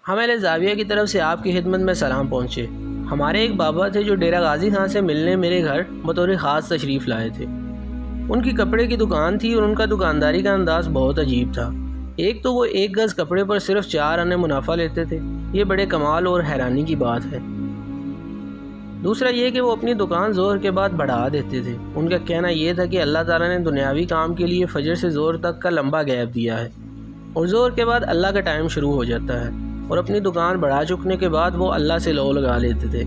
ہمارے زاویہ کی طرف سے آپ کی خدمت میں سلام پہنچے۔ ہمارے ایک بابا تھے جو ڈیرہ غازی خان سے ملنے میرے گھر بطور خاص تشریف لائے تھے۔ ان کی کپڑے کی دکان تھی اور ان کا دکانداری کا انداز بہت عجیب تھا۔ ایک تو وہ 1 گز کپڑے پر صرف 4 آنے منافع لیتے تھے، یہ بڑے کمال اور حیرانی کی بات ہے۔ دوسرا یہ کہ وہ اپنی دکان ظہر کے بعد بڑھا دیتے تھے۔ ان کا کہنا یہ تھا کہ اللہ تعالیٰ نے دنیاوی کام کے لیے فجر سے ظہر تک کا لمبا گیپ دیا ہے اور ظہر کے بعد اللہ کا ٹائم شروع ہو جاتا ہے، اور اپنی دکان بڑھا چکنے کے بعد وہ اللہ سے لو لگا لیتے تھے۔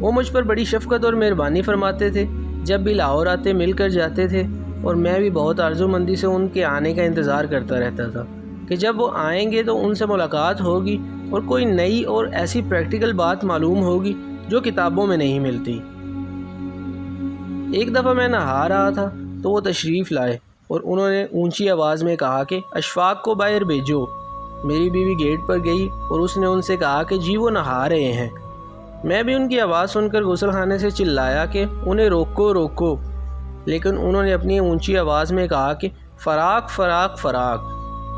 وہ مجھ پر بڑی شفقت اور مہربانی فرماتے تھے۔ جب بھی لاہور آتے مل کر جاتے تھے، اور میں بھی بہت آرزو مندی سے ان کے آنے کا انتظار کرتا رہتا تھا کہ جب وہ آئیں گے تو ان سے ملاقات ہوگی اور کوئی نئی اور ایسی پریکٹیکل بات معلوم ہوگی جو کتابوں میں نہیں ملتی۔ ایک دفعہ میں نہا رہا تھا تو وہ تشریف لائے اور انہوں نے اونچی آواز میں کہا کہ اشفاق کو باہر بھیجو۔ میری بیوی گیٹ پر گئی اور اس نے ان سے کہا کہ جی وہ نہا رہے ہیں۔ میں بھی ان کی آواز سن کر غسل خانے سے چلایا کہ انہیں روکو روکو، لیکن انہوں نے اپنی اونچی آواز میں کہا کہ فراق فراق فراق۔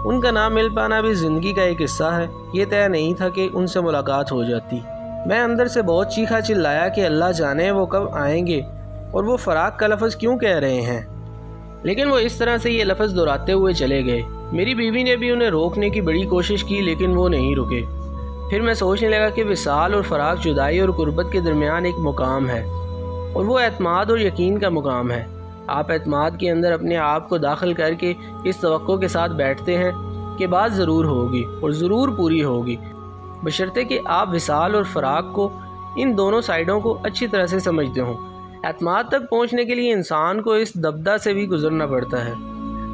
ان کا نام مل پانا بھی زندگی کا ایک حصہ ہے، یہ طے نہیں تھا کہ ان سے ملاقات ہو جاتی۔ میں اندر سے بہت چیخا چلایا کہ اللہ جانے وہ کب آئیں گے اور وہ فراق کا لفظ کیوں کہہ رہے ہیں، لیکن وہ اس طرح سے یہ لفظ دہراتے ہوئے چلے گئے۔ میری بیوی نے بھی انہیں روکنے کی بڑی کوشش کی لیکن وہ نہیں رکے۔ پھر میں سوچنے لگا کہ وصال اور فراق جدائی اور غربت کے درمیان ایک مقام ہے، اور وہ اعتماد اور یقین کا مقام ہے۔ آپ اعتماد کے اندر اپنے آپ کو داخل کر کے اس توقع کے ساتھ بیٹھتے ہیں کہ بات ضرور ہوگی اور ضرور پوری ہوگی، بشرطے کہ آپ وصال اور فراق کو، ان دونوں سائڈوں کو اچھی طرح سے سمجھتے ہوں۔ اعتماد تک پہنچنے کے لیے انسان کو اس دبدہ سے بھی گزرنا پڑتا ہے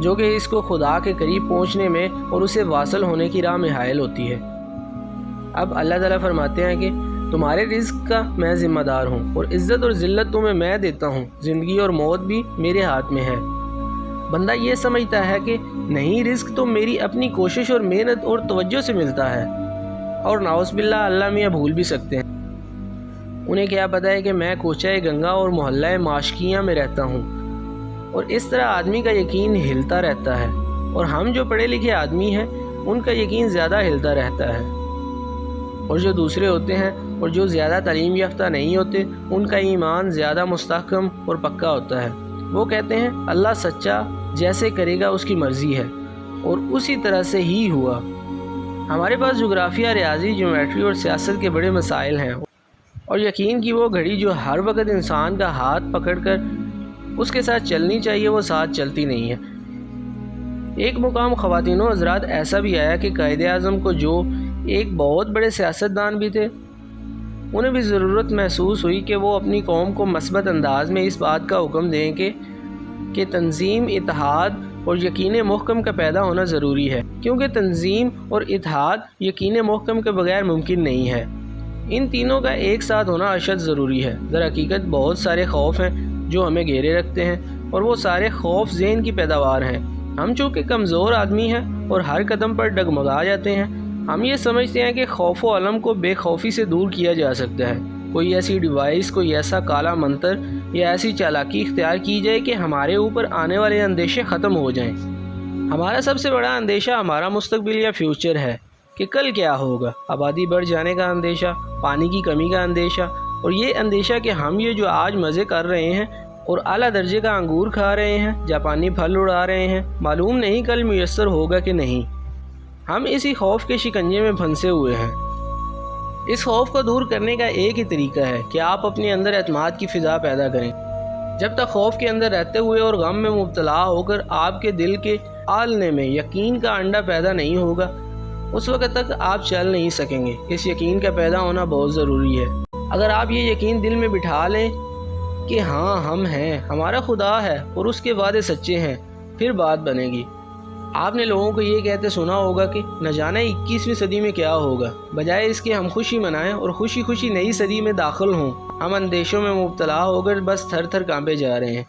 جو کہ اس کو خدا کے قریب پہنچنے میں اور اسے واصل ہونے کی راہ میں حائل ہوتی ہے۔ اب اللہ تعالیٰ فرماتے ہیں کہ تمہارے رزق کا میں ذمہ دار ہوں اور عزت اور ذلت تمہیں میں دیتا ہوں، زندگی اور موت بھی میرے ہاتھ میں ہے۔ بندہ یہ سمجھتا ہے کہ نہیں، رزق تو میری اپنی کوشش اور محنت اور توجہ سے ملتا ہے، اور نعوذ باللہ اللہ میاں بھول بھی سکتے ہیں۔ انہیں کیا پتہ ہے کہ میں کوچہ گنگا اور محلہ معاشقیاں میں رہتا ہوں، اور اس طرح آدمی کا یقین ہلتا رہتا ہے، اور ہم جو پڑھے لکھے آدمی ہیں ان کا یقین زیادہ ہلتا رہتا ہے، اور جو دوسرے ہوتے ہیں اور جو زیادہ تعلیم یافتہ نہیں ہوتے ان کا ایمان زیادہ مستحکم اور پکا ہوتا ہے۔ وہ کہتے ہیں اللہ سچا، جیسے کرے گا اس کی مرضی ہے، اور اسی طرح سے ہی ہوا۔ ہمارے پاس جغرافیہ، ریاضی، جیومیٹری اور سیاست کے بڑے مسائل ہیں، اور یقین کی وہ گھڑی جو ہر وقت انسان کا ہاتھ پکڑ کر اس کے ساتھ چلنی چاہیے وہ ساتھ چلتی نہیں ہے۔ ایک مقام خواتین و حضرات ایسا بھی آیا کہ قائد اعظم کو، جو ایک بہت بڑے سیاستدان بھی تھے، انہیں بھی ضرورت محسوس ہوئی کہ وہ اپنی قوم کو مثبت انداز میں اس بات کا حکم دیں کہ تنظیم، اتحاد اور یقین محکم کا پیدا ہونا ضروری ہے، کیونکہ تنظیم اور اتحاد یقین محکم کے بغیر ممکن نہیں ہے۔ ان تینوں کا ایک ساتھ ہونا اشد ضروری ہے۔ در حقیقت بہت سارے خوف ہیں جو ہمیں گھیرے رکھتے ہیں، اور وہ سارے خوف ذہن کی پیداوار ہیں۔ ہم چونکہ کمزور آدمی ہیں اور ہر قدم پر ڈگمگا جاتے ہیں، ہم یہ سمجھتے ہیں کہ خوف و علم کو بے خوفی سے دور کیا جا سکتا ہے۔ کوئی ایسی ڈیوائس، کوئی ایسا کالا منتر یا ایسی چالاکی اختیار کی جائے کہ ہمارے اوپر آنے والے اندیشے ختم ہو جائیں۔ ہمارا سب سے بڑا اندیشہ ہمارا مستقبل یا فیوچر ہے کہ کل کیا ہوگا۔ آبادی بڑھ جانے کا اندیشہ، پانی کی کمی کا اندیشہ، اور یہ اندیشہ کہ ہم یہ جو آج مزے کر رہے ہیں اور اعلیٰ درجے کا انگور کھا رہے ہیں، جاپانی پھل اڑا رہے ہیں، معلوم نہیں کل میسر ہوگا کہ نہیں۔ ہم اسی خوف کے شکنجے میں پھنسے ہوئے ہیں۔ اس خوف کو دور کرنے کا ایک ہی طریقہ ہے کہ آپ اپنے اندر اعتماد کی فضا پیدا کریں۔ جب تک خوف کے اندر رہتے ہوئے اور غم میں مبتلا ہو کر آپ کے دل کے آلنے میں یقین کا انڈا پیدا نہیں ہوگا، اس وقت تک آپ چل نہیں سکیں گے۔ اس یقین کا پیدا ہونا بہت ضروری ہے۔ اگر آپ یہ یقین دل میں بٹھا لیں کہ ہاں ہم ہیں، ہمارا خدا ہے اور اس کے وعدے سچے ہیں، پھر بات بنے گی۔ آپ نے لوگوں کو یہ کہتے سنا ہوگا کہ نہ جانے 21ویں صدی میں کیا ہوگا۔ بجائے اس کے ہم خوشی منائیں اور خوشی خوشی نئی صدی میں داخل ہوں، ہم اندیشوں میں مبتلا ہو کر بس تھر تھر کانپے جا رہے ہیں۔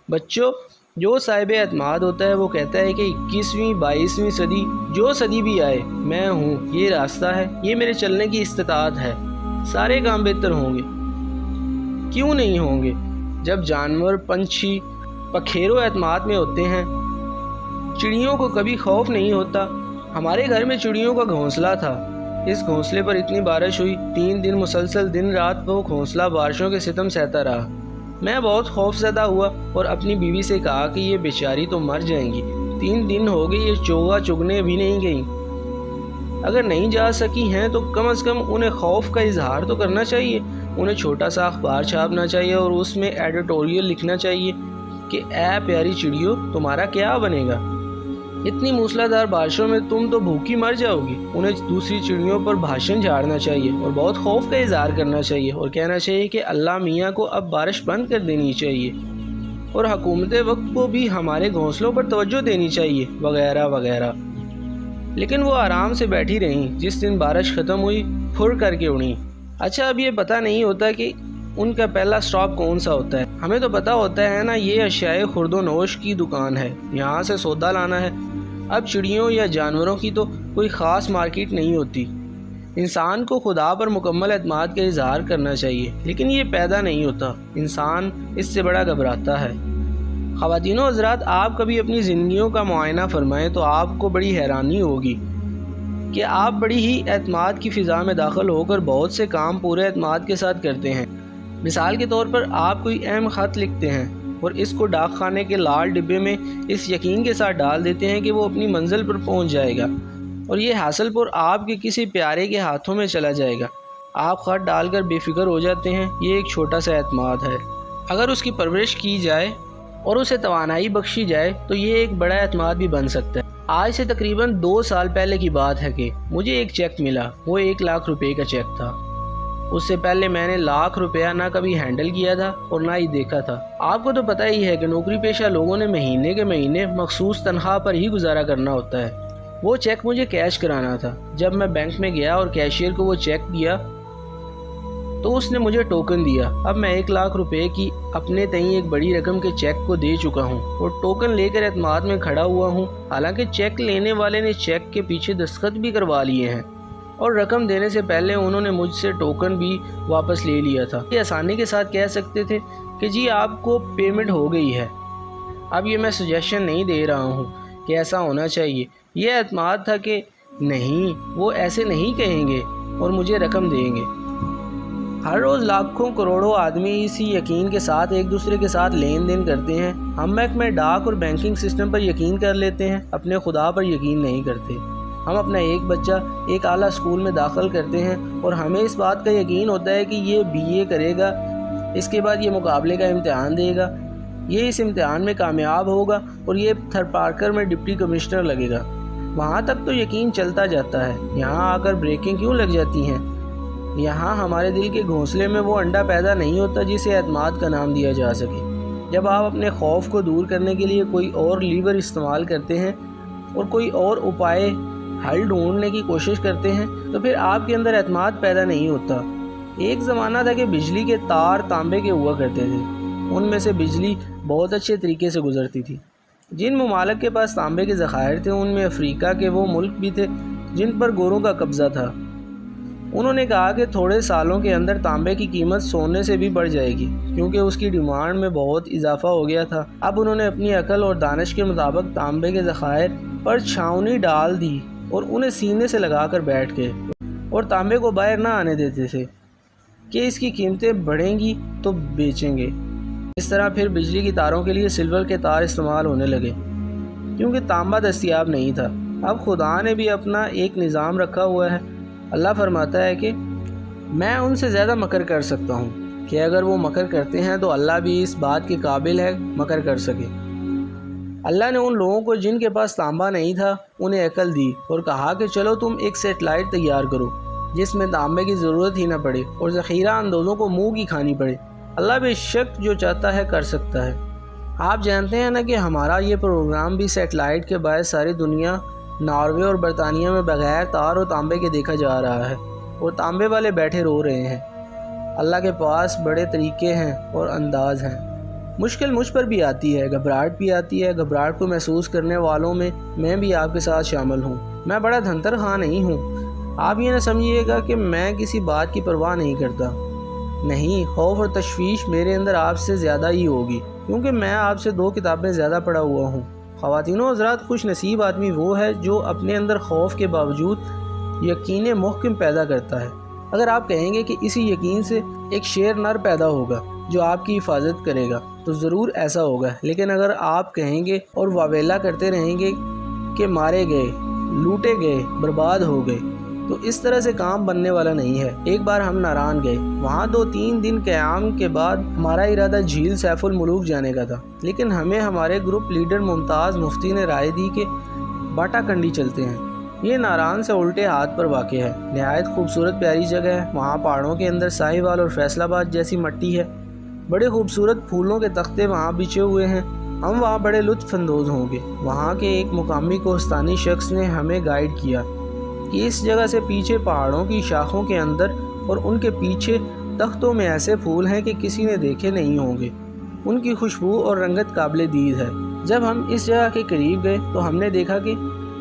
بچوں، جو صاحب اعتماد ہوتا ہے وہ کہتا ہے کہ 21ویں 22ویں صدی، جو صدی بھی آئے، میں ہوں، یہ راستہ ہے، یہ میرے چلنے کی استطاعت ہے، سارے کام بہتر ہوں گے۔ کیوں نہیں ہوں گے؟ جب جانور، پنچھی پکھیرو اعتماد میں ہوتے ہیں، چڑیوں کو کبھی خوف نہیں ہوتا۔ ہمارے گھر میں چڑیوں کا گھونسلہ تھا، اس گھونسلے پر اتنی بارش ہوئی، 3 دن مسلسل دن رات وہ گھونسلہ بارشوں کے ستم سہتا رہا۔ میں بہت خوف زدہ ہوا اور اپنی بیوی سے کہا کہ یہ بیچاری تو مر جائیں گی، 3 دن ہو گئے یہ چوغا چگنے بھی نہیں گئیں، اگر نہیں جا سکی ہیں تو کم از کم انہیں خوف کا اظہار تو کرنا چاہیے، انہیں چھوٹا سا اخبار چھاپنا چاہیے اور اس میں ایڈیٹوریل لکھنا چاہیے کہ اے پیاری چڑیو تمہارا کیا بنے گا، اتنی موسلادھار بارشوں میں تم تو بھوکی مر جاؤ گی۔ انہیں دوسری چڑیوں پر بھاشن جھاڑنا چاہیے اور بہت خوف کا اظہار کرنا چاہیے اور کہنا چاہیے کہ اللہ میاں کو اب بارش بند کر دینی چاہیے اور حکومت وقت کو بھی ہمارے گھونسلوں پر توجہ دینی چاہیے وغیرہ وغیرہ۔ لیکن وہ آرام سے بیٹھی رہیں۔ جس دن بارش ختم ہوئی پھر کر کے اڑیں۔ اچھا اب یہ پتہ نہیں ہوتا کہ ان کا پہلا سٹاپ کون سا ہوتا ہے، ہمیں تو پتہ ہوتا ہے نا یہ اشیاء خرد و نوش کی دکان ہے، یہاں سے سودا لانا ہے۔ اب چڑیوں یا جانوروں کی تو کوئی خاص مارکیٹ نہیں ہوتی۔ انسان کو خدا پر مکمل اعتماد کا اظہار کرنا چاہیے، لیکن یہ پیدا نہیں ہوتا، انسان اس سے بڑا گھبراتا ہے۔ خواتین و حضرات، آپ کبھی اپنی زندگیوں کا معائنہ فرمائیں تو آپ کو بڑی حیرانی ہوگی کہ آپ بڑی ہی اعتماد کی فضا میں داخل ہو کر بہت سے کام پورے اعتماد کے ساتھ کرتے ہیں۔ مثال کے طور پر آپ کوئی اہم خط لکھتے ہیں اور اس کو ڈاک خانے کے لال ڈبے میں اس یقین کے ساتھ ڈال دیتے ہیں کہ وہ اپنی منزل پر پہنچ جائے گا اور یہ حاصل پر آپ کے کسی پیارے کے ہاتھوں میں چلا جائے گا۔ آپ خط ڈال کر بے فکر ہو جاتے ہیں۔ یہ ایک چھوٹا سا اعتماد ہے، اگر اس کی پرورش کی جائے اور اسے توانائی بخشی جائے تو یہ ایک بڑا اعتماد بھی بن سکتا ہے۔ آج سے تقریباً 2 سال پہلے کی بات ہے کہ مجھے ایک چیک ملا، وہ 1 لاکھ روپے کا چیک تھا۔ اس سے پہلے میں نے لاکھ روپیہ نہ کبھی ہینڈل کیا تھا اور نہ ہی دیکھا تھا۔ آپ کو تو پتہ ہی ہے کہ نوکری پیشہ لوگوں نے مہینے کے مہینے مخصوص تنخواہ پر ہی گزارا کرنا ہوتا ہے۔ وہ چیک مجھے کیش کرانا تھا۔ جب میں بینک میں گیا اور کیشیئر کو وہ چیک دیا تو اس نے مجھے ٹوکن دیا۔ اب میں 1 لاکھ روپے کی اپنے تئیں ایک بڑی رقم کے چیک کو دے چکا ہوں اور ٹوکن لے کر اعتماد میں کھڑا ہوا ہوں، حالانکہ چیک لینے والے نے چیک کے پیچھے دستخط بھی کروا لیے ہیں اور رقم دینے سے پہلے انہوں نے مجھ سے ٹوکن بھی واپس لے لیا تھا۔ یہ آسانی کے ساتھ کہہ سکتے تھے کہ جی آپ کو پیمنٹ ہو گئی ہے۔ اب یہ میں سجیشن نہیں دے رہا ہوں کہ ایسا ہونا چاہیے، یہ اعتماد تھا کہ نہیں وہ ایسے نہیں کہیں گے اور مجھے رقم دیں گے۔ ہر روز لاکھوں کروڑوں آدمی اسی یقین کے ساتھ ایک دوسرے کے ساتھ لین دین کرتے ہیں۔ ہم محکمہ ڈاک اور بینکنگ سسٹم پر یقین کر لیتے ہیں، اپنے خدا پر یقین نہیں کرتے۔ ہم اپنا ایک بچہ ایک اعلیٰ اسکول میں داخل کرتے ہیں اور ہمیں اس بات کا یقین ہوتا ہے کہ یہ BA کرے گا، اس کے بعد یہ مقابلے کا امتحان دے گا، یہ اس امتحان میں کامیاب ہوگا اور یہ تھر پارکر میں ڈپٹی کمشنر لگے گا۔ وہاں تک تو یقین چلتا جاتا ہے، یہاں آ کر بریکنگ کیوں لگ جاتی ہیں؟ یہاں ہمارے دل کے گھونسلے میں وہ انڈا پیدا نہیں ہوتا جسے اعتماد کا نام دیا جا سکے۔ جب آپ اپنے خوف کو دور کرنے کے لیے کوئی اور لیور استعمال کرتے ہیں اور کوئی اور اپائے حل ڈھونڈنے کی کوشش کرتے ہیں تو پھر آپ کے اندر اعتماد پیدا نہیں ہوتا۔ ایک زمانہ تھا کہ بجلی کے تار تانبے کے ہوا کرتے تھے، ان میں سے بجلی بہت اچھے طریقے سے گزرتی تھی۔ جن ممالک کے پاس تانبے کے ذخائر تھے ان میں افریقہ کے وہ ملک بھی تھے جن پر گوروں کا قبضہ تھا۔ انہوں نے کہا کہ تھوڑے سالوں کے اندر تانبے کی قیمت سونے سے بھی بڑھ جائے گی کیونکہ اس کی ڈیمانڈ میں بہت اضافہ ہو گیا تھا۔ اب انہوں نے اپنی عقل اور دانش کے مطابق تانبے کے ذخائر پر چھاؤنی ڈال دی اور انہیں سینے سے لگا کر بیٹھ گئے اور تانبے کو باہر نہ آنے دیتے تھے کہ اس کی قیمتیں بڑھیں گی تو بیچیں گے۔ اس طرح پھر بجلی کی تاروں کے لیے سلور کے تار استعمال ہونے لگے کیونکہ تانبا دستیاب نہیں تھا۔ اب خدا نے بھی اپنا ایک نظام رکھا ہوا ہے۔ اللہ فرماتا ہے کہ میں ان سے زیادہ مکر کر سکتا ہوں کہ اگر وہ مکر کرتے ہیں تو اللہ بھی اس بات کے قابل ہے مکر کر سکے۔ اللہ نے ان لوگوں کو جن کے پاس تانبا نہیں تھا انہیں عقل دی اور کہا کہ چلو تم ایک سیٹلائٹ تیار کرو جس میں تانبے کی ضرورت ہی نہ پڑے اور ذخیرہ اندوزوں کو منہ کی کھانی پڑے۔ اللہ بے شک جو چاہتا ہے کر سکتا ہے۔ آپ جانتے ہیں نا کہ ہمارا یہ پروگرام بھی سیٹلائٹ کے باعث ساری دنیا ناروے اور برطانیہ میں بغیر تار و تانبے کے دیکھا جا رہا ہے اور تانبے والے بیٹھے رو رہے ہیں۔ اللہ کے پاس بڑے طریقے ہیں اور انداز ہیں۔ مشکل مجھ پر بھی آتی ہے، گھبراہٹ بھی آتی ہے۔ گھبراہٹ کو محسوس کرنے والوں میں میں بھی آپ کے ساتھ شامل ہوں۔ میں بڑا دھنتر خواہ نہیں ہوں۔ آپ یہ نہ سمجھیے گا کہ میں کسی بات کی پرواہ نہیں کرتا۔ نہیں، خوف اور تشویش میرے اندر آپ سے زیادہ ہی ہوگی کیونکہ میں آپ سے 2 کتابیں زیادہ پڑھا ہوا ہوں۔ خواتین و حضرات، خوش نصیب آدمی وہ ہے جو اپنے اندر خوف کے باوجود یقین محکم پیدا کرتا ہے۔ اگر آپ کہیں گے کہ اسی یقین سے ایک شیر نر پیدا ہوگا جو آپ کی حفاظت کرے گا تو ضرور ایسا ہوگا، لیکن اگر آپ کہیں گے اور واویلا کرتے رہیں گے کہ مارے گئے، لوٹے گئے، برباد ہو گئے، تو اس طرح سے کام بننے والا نہیں ہے۔ ایک بار ہم ناران گئے، وہاں 2-3 دن قیام کے بعد ہمارا ارادہ جھیل سیف الملوک جانے کا تھا، لیکن ہمیں ہمارے گروپ لیڈر ممتاز مفتی نے رائے دی کہ باٹا کنڈی چلتے ہیں۔ یہ ناران سے الٹے ہاتھ پر واقع ہے، نہایت خوبصورت پیاری جگہ ہے۔ وہاں پہاڑوں کے اندر ساہیوال اور فیصل آباد جیسی مٹی ہے، بڑے خوبصورت پھولوں کے تختے وہاں بچھے ہوئے ہیں، ہم وہاں بڑے لطف اندوز ہوں گے۔ وہاں کے ایک مقامی کوہستانی شخص نے ہمیں گائیڈ کیا کہ اس جگہ سے پیچھے پہاڑوں کی شاخوں کے اندر اور ان کے پیچھے تختوں میں ایسے پھول ہیں کہ کسی نے دیکھے نہیں ہوں گے، ان کی خوشبو اور رنگت قابل دید ہے۔ جب ہم اس جگہ کے قریب گئے تو ہم نے دیکھا کہ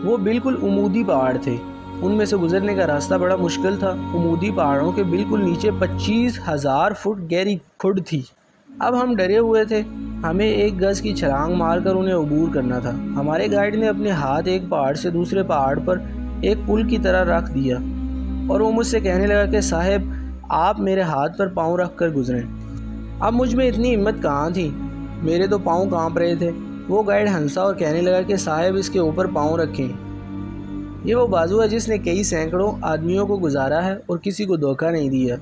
وہ بالکل عمودی پہاڑ تھے، ان میں سے گزرنے کا راستہ بڑا مشکل تھا۔ عمودی پہاڑوں کے بالکل نیچے 25,000 فٹ گہری کھڈ تھی۔ اب ہم ڈرے ہوئے تھے، ہمیں 1 گز کی چھلانگ مار کر انہیں عبور کرنا تھا۔ ہمارے گائیڈ نے اپنے ہاتھ ایک پہاڑ سے دوسرے پہاڑ پر ایک پل کی طرح رکھ دیا اور وہ مجھ سے کہنے لگا کہ صاحب آپ میرے ہاتھ پر پاؤں رکھ کر گزریں۔ اب مجھ میں اتنی ہمت کہاں تھی، میرے تو پاؤں کانپ رہے تھے۔ وہ گائیڈ ہنسا اور کہنے لگا کہ صاحب اس کے اوپر پاؤں رکھیں، یہ وہ بازو ہے جس نے کئی سینکڑوں آدمیوں کو گزارا ہے اور کسی کو دھوکہ نہیں دیا۔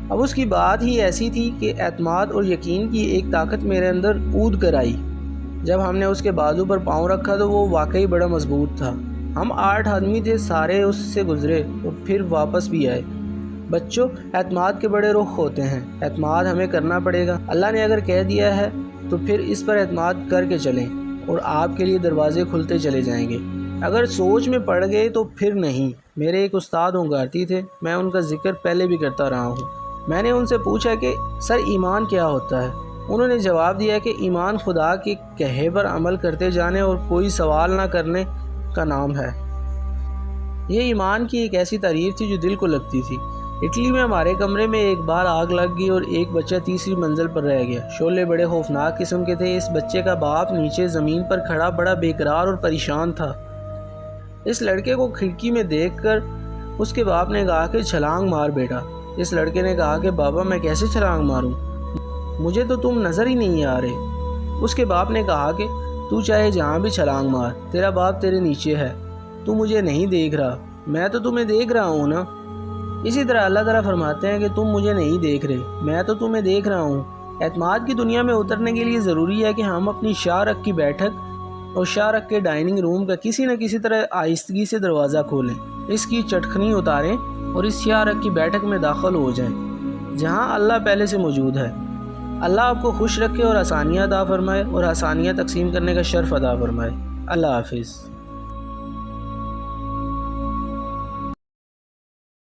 اب اس کی بات ہی ایسی تھی کہ اعتماد اور یقین کی ایک طاقت میرے اندر اود کر آئی۔ جب ہم نے اس کے بازو پر پاؤں رکھا تو وہ واقعی بڑا مضبوط تھا۔ ہم 8 آدمی تھے، سارے اس سے گزرے اور پھر واپس بھی آئے۔ بچوں، اعتماد کے بڑے رخ ہوتے ہیں، اعتماد ہمیں کرنا پڑے گا۔ اللہ نے اگر کہہ دیا ہے تو پھر اس پر اعتماد کر کے چلیں اور آپ کے لیے دروازے کھلتے چلے جائیں گے۔ اگر سوچ میں پڑ گئے تو پھر نہیں۔ میرے ایک استاد ہونگارتی تھے، میں ان کا ذکر پہلے بھی کرتا رہا ہوں۔ میں نے ان سے پوچھا کہ سر ایمان کیا ہوتا ہے؟ انہوں نے جواب دیا کہ ایمان خدا کے کہے پر عمل کرتے جانے اور کوئی سوال نہ کرنے کا نام ہے۔ یہ ایمان کی ایک ایسی تعریف تھی جو دل کو لگتی تھی۔ اٹلی میں ہمارے کمرے میں ایک بار آگ لگ گئی اور ایک بچہ تیسری منزل پر رہ گیا۔ شعلے بڑے خوفناک قسم کے تھے۔ اس بچے کا باپ نیچے زمین پر کھڑا بڑا بے قرار اور پریشان تھا۔ اس لڑکے کو کھڑکی میں دیکھ کر اس کے باپ نے کہا کہ چھلانگ مار بیٹا۔ اس لڑکے نے کہا کہ بابا میں کیسے چھلانگ ماروں، مجھے تو تم نظر ہی نہیں آ رہے۔ اس کے باپ نے کہا کہ تو چاہے جہاں بھی چھلانگ مار، تیرا باپ تیرے نیچے ہے، تو مجھے نہیں دیکھ رہا، میں تو تمہیں دیکھ رہا ہوں نا۔ اسی طرح اللہ تعالیٰ فرماتے ہیں کہ تم مجھے نہیں دیکھ رہے، میں تو تمہیں دیکھ رہا ہوں۔ اعتماد کی دنیا میں اترنے کے لیے ضروری ہے کہ ہم اپنی شاہ رخ کی بیٹھک اور شاہ رخ کے ڈائننگ روم کا کسی نہ کسی طرح آہستگی سے دروازہ کھولیں، اس کی چٹکنی اتاریں اور اس شاہ رخ کی بیٹھک میں داخل ہو جائیں جہاں اللہ پہلے سے موجود ہے۔ اللہ آپ کو خوش رکھے اور آسانیاں عطا فرمائے اور آسانیاں تقسیم کرنے کا شرف عطا فرمائے۔ اللہ حافظ۔